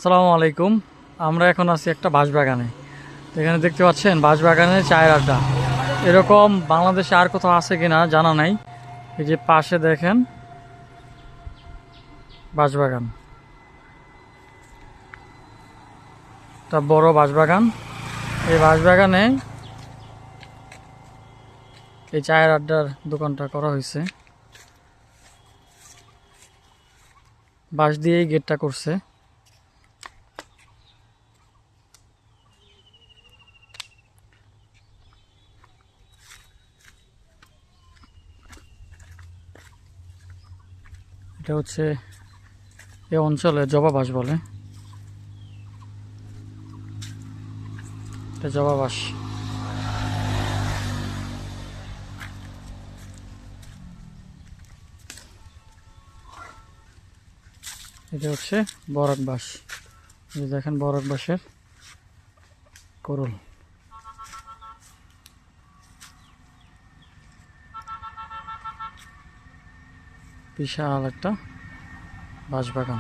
আসসালামু আলাইকুম। আমরা এখন আছি একটা বাঁশবাগানে। তো এখানে দেখতে পাচ্ছেন বাঁশবাগানে চায়ের আড্ডা। এরকম বাংলাদেশে আর কোথাও আছে কিনা জানা নাই। এই যে পাশে দেখেন বাঁশবাগান, একটা বড় বাঁশবাগান। এই বাঁশবাগানে এই চায়ের আড্ডার দোকানটা করা হয়েছে। বাঁশ দিয়েই গেটটা করছে। এটা হচ্ছে এই অঞ্চলে জবা বাঁশ বলে। এটা জবা বাঁশ। এটা হচ্ছে বরক বাঁশ। এই দেখেন বরক বাঁশের করল। বিশাল একটা বাঁশবাগান।